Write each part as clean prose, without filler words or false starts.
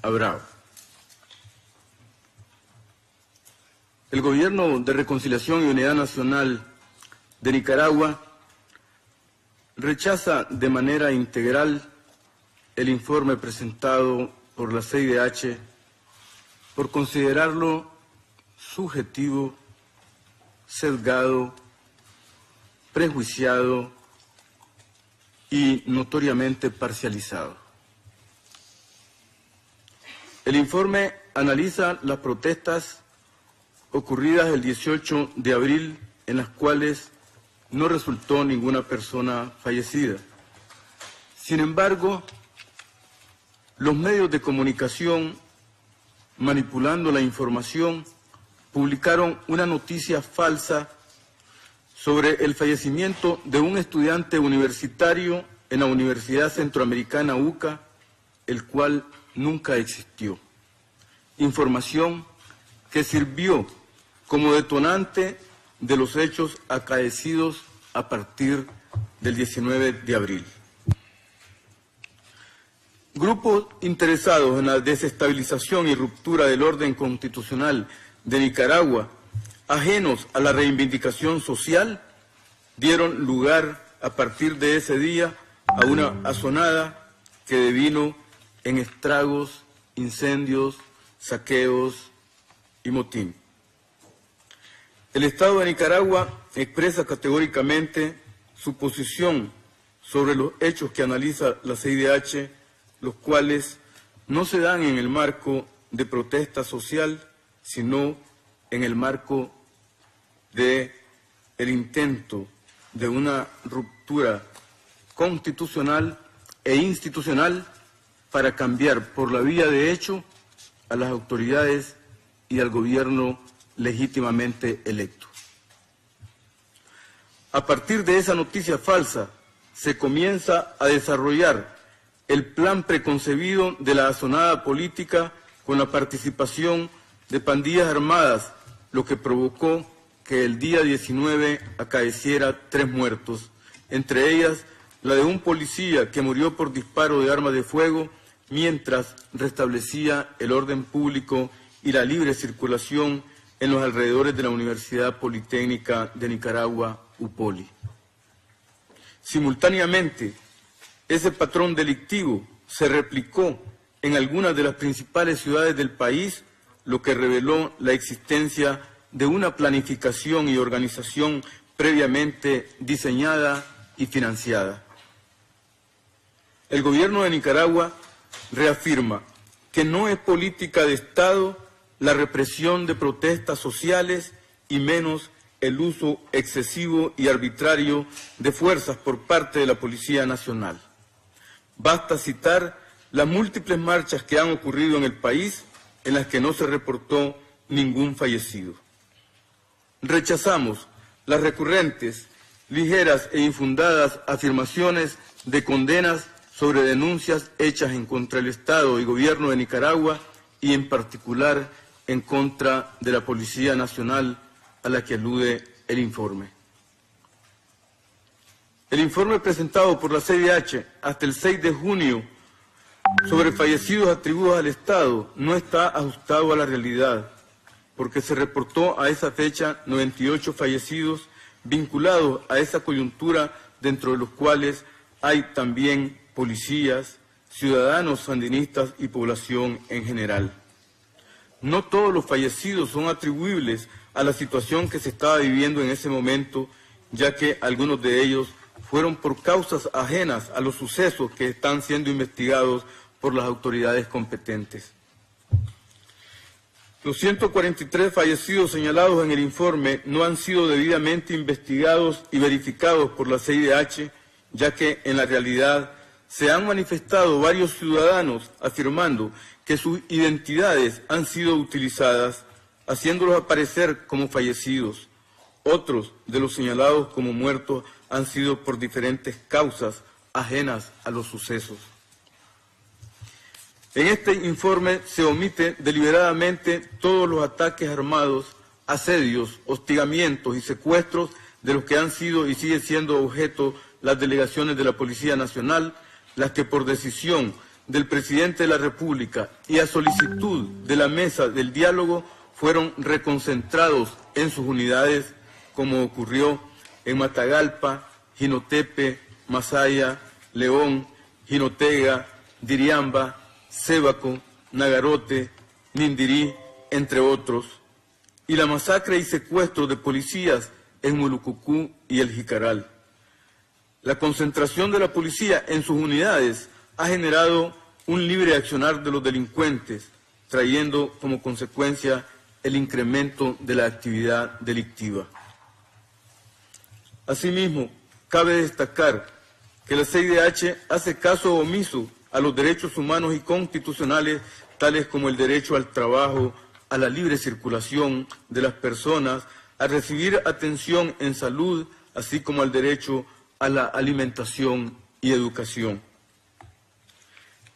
Abrao. El Gobierno de Reconciliación y Unidad Nacional de Nicaragua rechaza de manera integral el informe presentado por la CIDH por considerarlo subjetivo, sesgado, prejuiciado y notoriamente parcializado. El informe analiza las protestas ocurridas el 18 de abril, en las cuales no resultó ninguna persona fallecida. Sin embargo, los medios de comunicación, manipulando la información, publicaron una noticia falsa sobre el fallecimiento de un estudiante universitario en la Universidad Centroamericana UCA, el cual nunca existió. Información que sirvió como detonante de los hechos acaecidos a partir del 19 de abril. Grupos interesados en la desestabilización y ruptura del orden constitucional de Nicaragua, ajenos a la reivindicación social, dieron lugar a partir de ese día a una asonada que devino en estragos, incendios, saqueos y motín. El Estado de Nicaragua expresa categóricamente su posición sobre los hechos que analiza la CIDH, los cuales no se dan en el marco de protesta social, sino en el marco de el intento de una ruptura constitucional e institucional para cambiar por la vía de hecho a las autoridades y al gobierno legítimamente electo. A partir de esa noticia falsa se comienza a desarrollar el plan preconcebido de la asonada política con la participación de pandillas armadas, lo que provocó que el día 19 acaeciera 3 muertos, entre ellas la de un policía que murió por disparo de arma de fuego mientras restablecía el orden público y la libre circulación en los alrededores de la Universidad Politécnica de Nicaragua, UPOLI. Simultáneamente, ese patrón delictivo se replicó en algunas de las principales ciudades del país, lo que reveló la existencia de una planificación y organización previamente diseñada y financiada. El Gobierno de Nicaragua reafirma que no es política de Estado la represión de protestas sociales y menos el uso excesivo y arbitrario de fuerzas por parte de la Policía Nacional. Basta citar las múltiples marchas que han ocurrido en el país en las que no se reportó ningún fallecido. Rechazamos las recurrentes, ligeras e infundadas afirmaciones de condenas sobre denuncias hechas en contra del Estado y Gobierno de Nicaragua y en particular en contra de la Policía Nacional a la que alude el informe. El informe presentado por la CIDH hasta el 6 de junio sobre fallecidos atribuidos al Estado no está ajustado a la realidad, porque se reportó a esa fecha 98 fallecidos vinculados a esa coyuntura, dentro de los cuales hay también policías, ciudadanos sandinistas y población en general. No todos los fallecidos son atribuibles a la situación que se estaba viviendo en ese momento, ya que algunos de ellos fueron por causas ajenas a los sucesos que están siendo investigados por las autoridades competentes. Los 143 fallecidos señalados en el informe no han sido debidamente investigados y verificados por la CIDH, ya que en la realidad se han manifestado varios ciudadanos afirmando que sus identidades han sido utilizadas, haciéndolos aparecer como fallecidos. Otros de los señalados como muertos han sido por diferentes causas ajenas a los sucesos. En este informe se omite deliberadamente todos los ataques armados, asedios, hostigamientos y secuestros de los que han sido y siguen siendo objeto las delegaciones de la Policía Nacional, las que por decisión del presidente de la República y a solicitud de la mesa del diálogo fueron reconcentrados en sus unidades, como ocurrió en Matagalpa, Jinotepe, Masaya, León, Jinotega, Diriamba, Sébaco, Nagarote, Nindirí, entre otros, y la masacre y secuestro de policías en Mulucucú y El Jicaral. La concentración de la policía en sus unidades ha generado un libre accionar de los delincuentes, trayendo como consecuencia el incremento de la actividad delictiva. Asimismo, cabe destacar que la CIDH hace caso omiso a los derechos humanos y constitucionales, tales como el derecho al trabajo, a la libre circulación de las personas, a recibir atención en salud, así como al derecho a la alimentación y educación.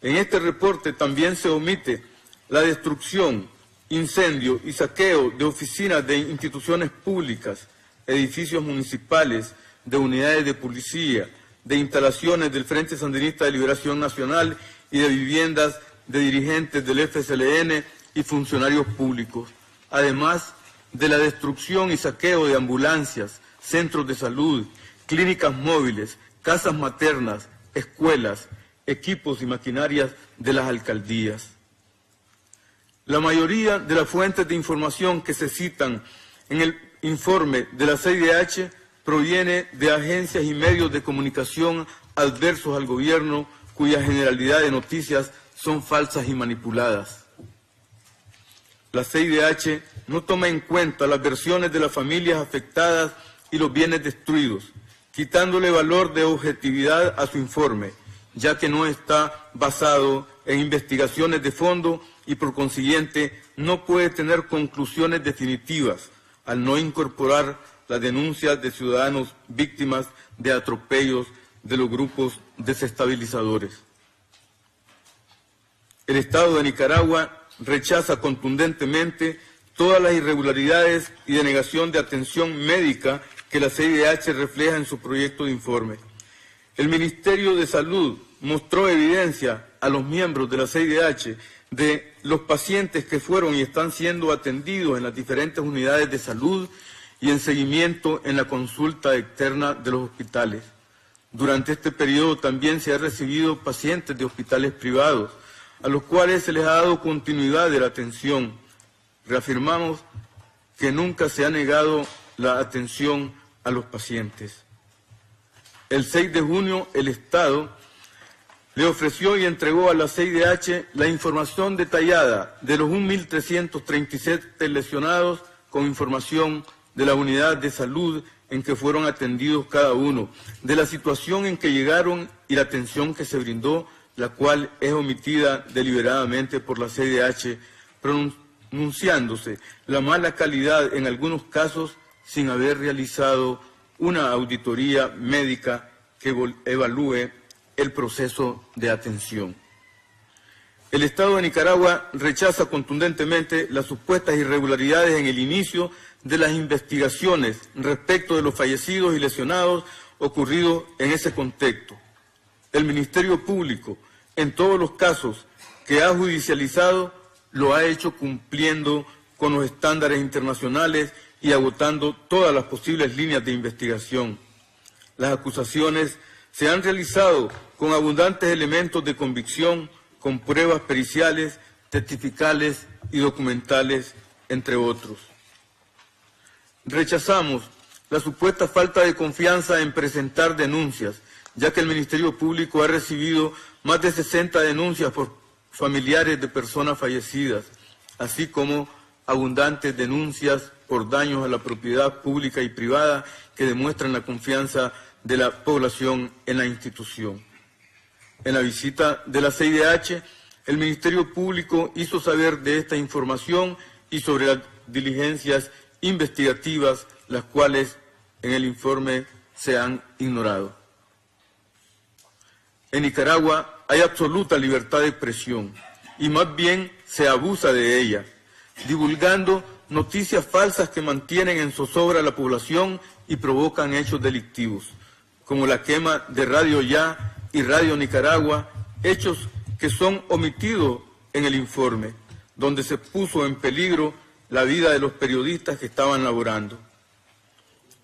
En este reporte también se omite la destrucción, incendio y saqueo de oficinas de instituciones públicas, edificios municipales, de unidades de policía, de instalaciones del Frente Sandinista de Liberación Nacional y de viviendas de dirigentes del FSLN y funcionarios públicos, además de la destrucción y saqueo de ambulancias, centros de salud, clínicas móviles, casas maternas, escuelas, equipos y maquinarias de las alcaldías. La mayoría de las fuentes de información que se citan en el informe de la CIDH proviene de agencias y medios de comunicación adversos al gobierno, cuya generalidad de noticias son falsas y manipuladas. La CIDH no toma en cuenta las versiones de las familias afectadas y los bienes destruidos, quitándole valor de objetividad a su informe, ya que no está basado en investigaciones de fondo y por consiguiente no puede tener conclusiones definitivas al no incorporar las denuncias de ciudadanos víctimas de atropellos de los grupos desestabilizadores. El Estado de Nicaragua rechaza contundentemente todas las irregularidades y denegación de atención médica que la CIDH refleja en su proyecto de informe. El Ministerio de Salud mostró evidencia a los miembros de la CIDH de los pacientes que fueron y están siendo atendidos en las diferentes unidades de salud y en seguimiento en la consulta externa de los hospitales. Durante este periodo también se han recibido pacientes de hospitales privados, a los cuales se les ha dado continuidad de la atención. Reafirmamos que nunca se ha negado la atención a los pacientes. El 6 de junio, el Estado le ofreció y entregó a la CIDH la información detallada de los 1.337 lesionados con información de la unidad de salud en que fueron atendidos cada uno, de la situación en que llegaron y la atención que se brindó, la cual es omitida deliberadamente por la CIDH, pronunciándose la mala calidad en algunos casos sin haber realizado una auditoría médica que evalúe el proceso de atención. El Estado de Nicaragua rechaza contundentemente las supuestas irregularidades en el inicio de las investigaciones respecto de los fallecidos y lesionados ocurridos en ese contexto. El Ministerio Público, en todos los casos que ha judicializado, lo ha hecho cumpliendo con los estándares internacionales y agotando todas las posibles líneas de investigación. Las acusaciones se han realizado con abundantes elementos de convicción, con pruebas periciales, testificales y documentales, entre otros. Rechazamos la supuesta falta de confianza en presentar denuncias, ya que el Ministerio Público ha recibido más de 60 denuncias por familiares de personas fallecidas, así como abundantes denuncias por daños a la propiedad pública y privada que demuestran la confianza de la población en la institución. En la visita de la CIDH, el Ministerio Público hizo saber de esta información y sobre las diligencias investigativas, las cuales en el informe se han ignorado. En Nicaragua hay absoluta libertad de expresión y más bien se abusa de ella, divulgando noticias falsas que mantienen en zozobra a la población y provocan hechos delictivos, como la quema de Radio Ya y Radio Nicaragua, hechos que son omitidos en el informe, donde se puso en peligro la vida de los periodistas que estaban laborando.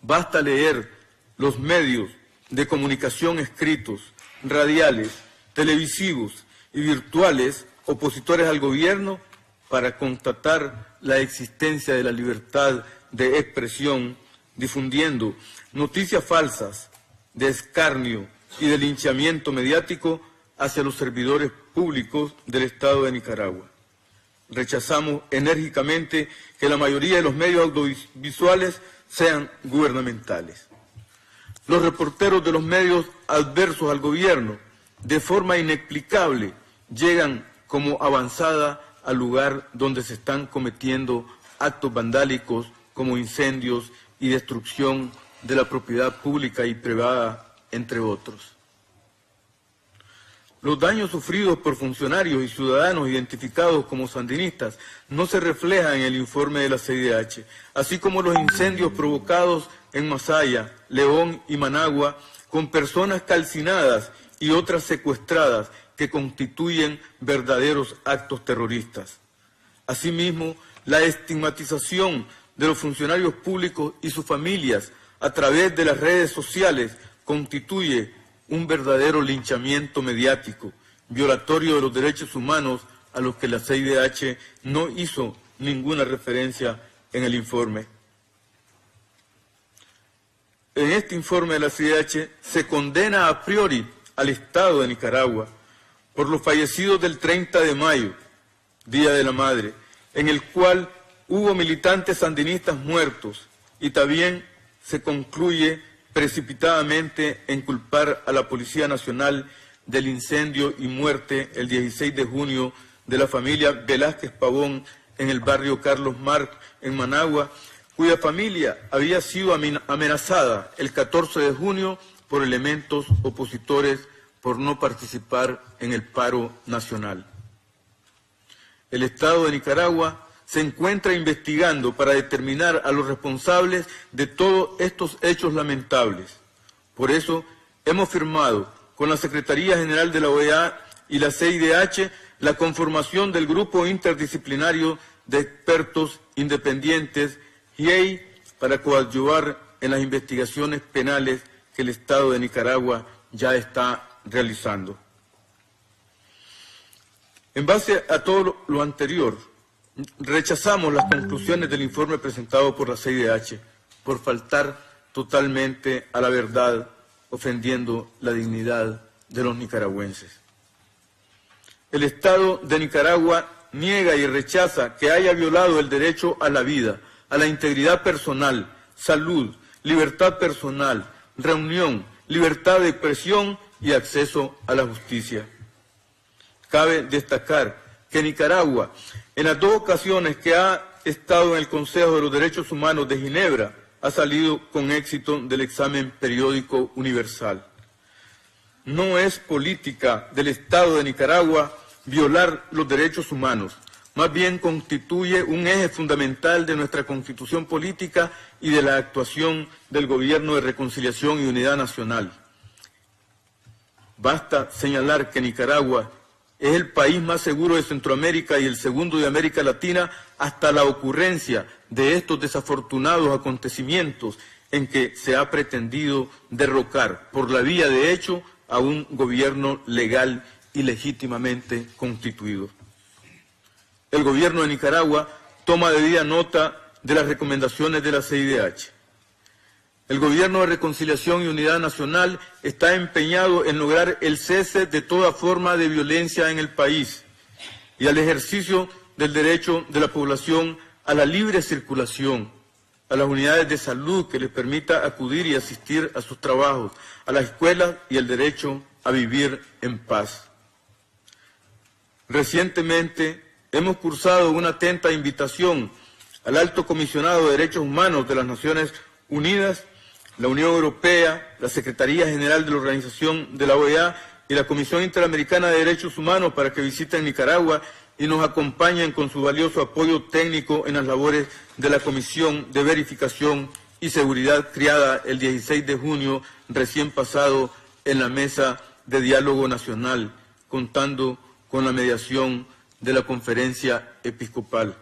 Basta leer los medios de comunicación escritos, radiales, televisivos y virtuales opositores al gobierno para constatar la existencia de la libertad de expresión, difundiendo noticias falsas, de escarnio y de linchamiento mediático hacia los servidores públicos del Estado de Nicaragua. Rechazamos enérgicamente que la mayoría de los medios audiovisuales sean gubernamentales. Los reporteros de los medios adversos al gobierno, de forma inexplicable, llegan como avanzada al lugar donde se están cometiendo actos vandálicos como incendios y destrucción de la propiedad pública y privada, entre otros. Los daños sufridos por funcionarios y ciudadanos identificados como sandinistas no se reflejan en el informe de la CIDH, así como los incendios provocados en Masaya, León y Managua, con personas calcinadas y otras secuestradas que constituyen verdaderos actos terroristas. Asimismo, la estigmatización de los funcionarios públicos y sus familias a través de las redes sociales constituye un verdadero linchamiento mediático, violatorio de los derechos humanos a los que la CIDH no hizo ninguna referencia en el informe. En este informe de la CIDH se condena a priori al Estado de Nicaragua por los fallecidos del 30 de mayo, Día de la Madre, en el cual hubo militantes sandinistas muertos, y también se concluye precipitadamente en culpar a la Policía Nacional del incendio y muerte el 16 de junio de la familia Velázquez Pavón en el barrio Carlos Marx, en Managua, cuya familia había sido amenazada el 14 de junio por elementos opositores por no participar en el paro nacional. El Estado de Nicaragua se encuentra investigando para determinar a los responsables de todos estos hechos lamentables. Por eso hemos firmado con la Secretaría General de la OEA y la CIDH la conformación del Grupo Interdisciplinario de Expertos Independientes GIEI para coadyuvar en las investigaciones penales que el Estado de Nicaragua ya está realizando. En base a todo lo anterior, rechazamos las conclusiones del informe presentado por la CIDH por faltar totalmente a la verdad, ofendiendo la dignidad de los nicaragüenses. El Estado de Nicaragua niega y rechaza que haya violado el derecho a la vida, a la integridad personal, salud, libertad personal, reunión, libertad de expresión y acceso a la justicia. Cabe destacar que Nicaragua, en las dos ocasiones que ha estado en el Consejo de los Derechos Humanos de Ginebra, ha salido con éxito del examen periódico universal. No es política del Estado de Nicaragua violar los derechos humanos, más bien constituye un eje fundamental de nuestra Constitución política y de la actuación del Gobierno de Reconciliación y Unidad Nacional. Basta señalar que Nicaragua es el país más seguro de Centroamérica y el segundo de América Latina hasta la ocurrencia de estos desafortunados acontecimientos en que se ha pretendido derrocar por la vía de hecho a un gobierno legal y legítimamente constituido. El gobierno de Nicaragua toma debida nota de las recomendaciones de la CIDH. El Gobierno de Reconciliación y Unidad Nacional está empeñado en lograr el cese de toda forma de violencia en el país y al ejercicio del derecho de la población a la libre circulación, a las unidades de salud que les permita acudir y asistir a sus trabajos, a las escuelas y el derecho a vivir en paz. Recientemente hemos cursado una atenta invitación al Alto Comisionado de Derechos Humanos de las Naciones Unidas, la Unión Europea, la Secretaría General de la Organización de la OEA y la Comisión Interamericana de Derechos Humanos para que visiten Nicaragua y nos acompañen con su valioso apoyo técnico en las labores de la Comisión de Verificación y Seguridad creada el 16 de junio recién pasado en la Mesa de Diálogo Nacional, contando con la mediación de la Conferencia Episcopal.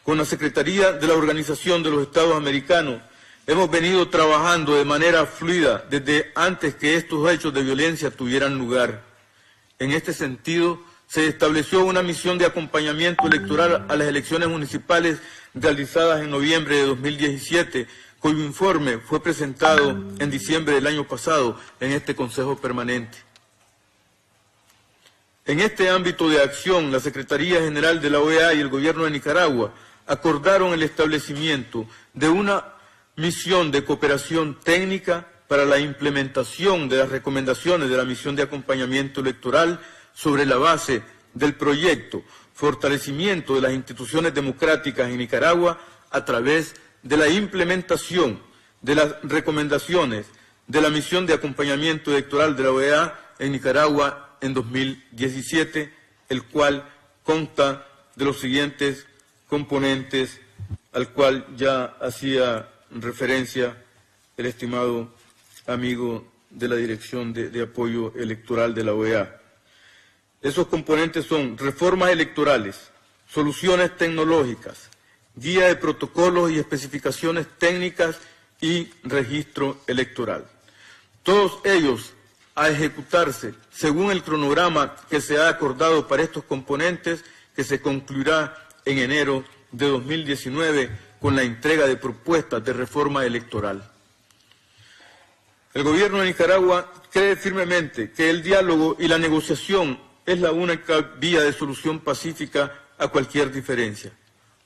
Con la Secretaría de la Organización de los Estados Americanos hemos venido trabajando de manera fluida desde antes que estos hechos de violencia tuvieran lugar. En este sentido, se estableció una misión de acompañamiento electoral a las elecciones municipales realizadas en noviembre de 2017, cuyo informe fue presentado en diciembre del año pasado en este Consejo Permanente. En este ámbito de acción, la Secretaría General de la OEA y el Gobierno de Nicaragua acordaron el establecimiento de una misión de cooperación técnica para la implementación de las recomendaciones de la misión de acompañamiento electoral sobre la base del proyecto Fortalecimiento de las instituciones democráticas en Nicaragua a través de la implementación de las recomendaciones de la misión de acompañamiento electoral de la OEA en Nicaragua en 2017, el cual consta de los siguientes componentes, al cual ya hacía referencia el estimado amigo de la Dirección de Apoyo Electoral de la OEA. Esos componentes son reformas electorales, soluciones tecnológicas, guía de protocolos y especificaciones técnicas y registro electoral. Todos ellos a ejecutarse según el cronograma que se ha acordado para estos componentes, que se concluirá en enero de 2019 con la entrega de propuestas de reforma electoral. El Gobierno de Nicaragua cree firmemente que el diálogo y la negociación es la única vía de solución pacífica a cualquier diferencia.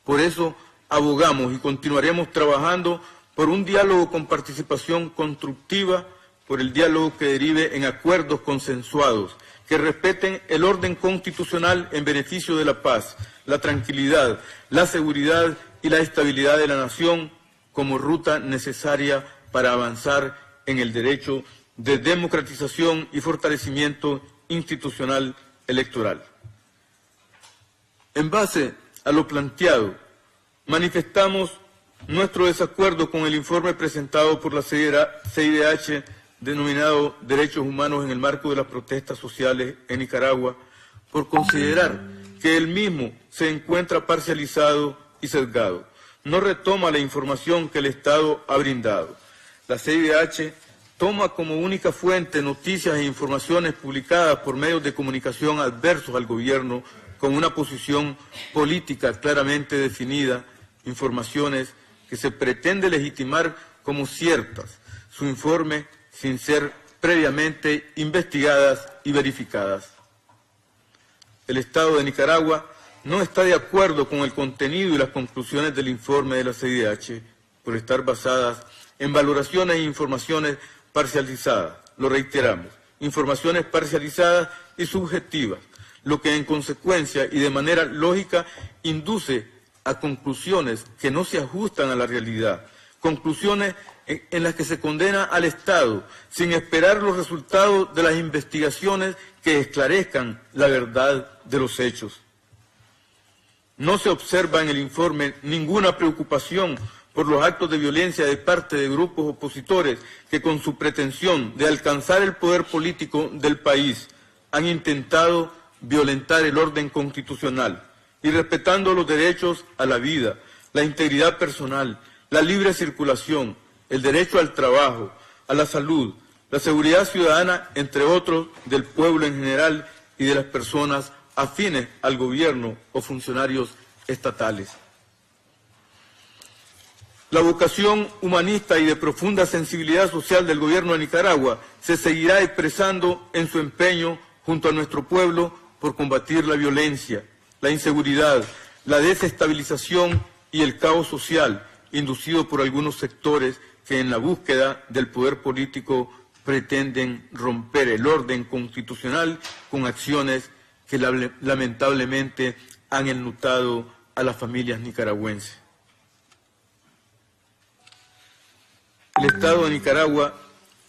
Por eso abogamos y continuaremos trabajando por un diálogo con participación constructiva, por el diálogo que derive en acuerdos consensuados, que respeten el orden constitucional en beneficio de la paz, la tranquilidad, la seguridad y la estabilidad de la nación como ruta necesaria para avanzar en el derecho de democratización y fortalecimiento institucional electoral. En base a lo planteado, manifestamos nuestro desacuerdo con el informe presentado por la CIDH denominado Derechos Humanos en el marco de las protestas sociales en Nicaragua, por considerar que el mismo se encuentra parcializado y sesgado. No retoma la información que el Estado ha brindado. La CIDH toma como única fuente noticias e informaciones publicadas por medios de comunicación adversos al gobierno con una posición política claramente definida, informaciones que se pretende legitimar como ciertas, su informe sin ser previamente investigadas y verificadas. El Estado de Nicaragua no está de acuerdo con el contenido y las conclusiones del informe de la CIDH por estar basadas en valoraciones e informaciones parcializadas, lo reiteramos, informaciones parcializadas y subjetivas, lo que en consecuencia y de manera lógica induce a conclusiones que no se ajustan a la realidad, conclusiones en las que se condena al Estado sin esperar los resultados de las investigaciones que esclarezcan la verdad de los hechos. No se observa en el informe ninguna preocupación por los actos de violencia de parte de grupos opositores que con su pretensión de alcanzar el poder político del país han intentado violentar el orden constitucional y respetando los derechos a la vida, la integridad personal, la libre circulación, el derecho al trabajo, a la salud, la seguridad ciudadana, entre otros, del pueblo en general y de las personas afines al gobierno o funcionarios estatales. La vocación humanista y de profunda sensibilidad social del Gobierno de Nicaragua se seguirá expresando en su empeño junto a nuestro pueblo por combatir la violencia, la inseguridad, la desestabilización y el caos social inducido por algunos sectores que en la búsqueda del poder político pretenden romper el orden constitucional con acciones que lamentablemente han enlutado a las familias nicaragüenses. El Estado de Nicaragua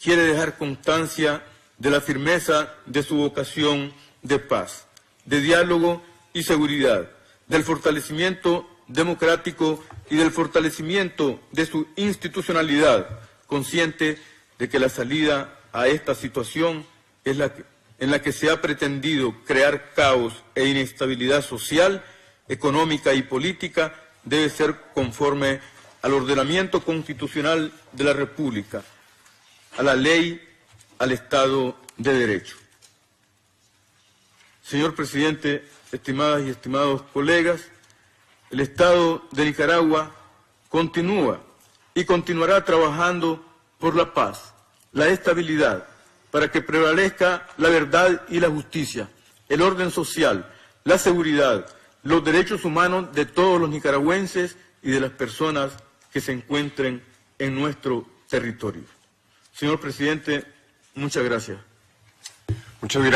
quiere dejar constancia de la firmeza de su vocación de paz, de diálogo y seguridad, del fortalecimiento democrático y del fortalecimiento de su institucionalidad, consciente de que la salida a esta situación es la en la que se ha pretendido crear caos e inestabilidad social, económica y política debe ser conforme al ordenamiento constitucional de la República, a la ley, al Estado de Derecho. Señor presidente, estimadas y estimados colegas, el Estado de Nicaragua continúa y continuará trabajando por la paz, la estabilidad, para que prevalezca la verdad y la justicia, el orden social, la seguridad, los derechos humanos de todos los nicaragüenses y de las personas que se encuentren en nuestro territorio. Señor presidente, muchas gracias. Muchas gracias.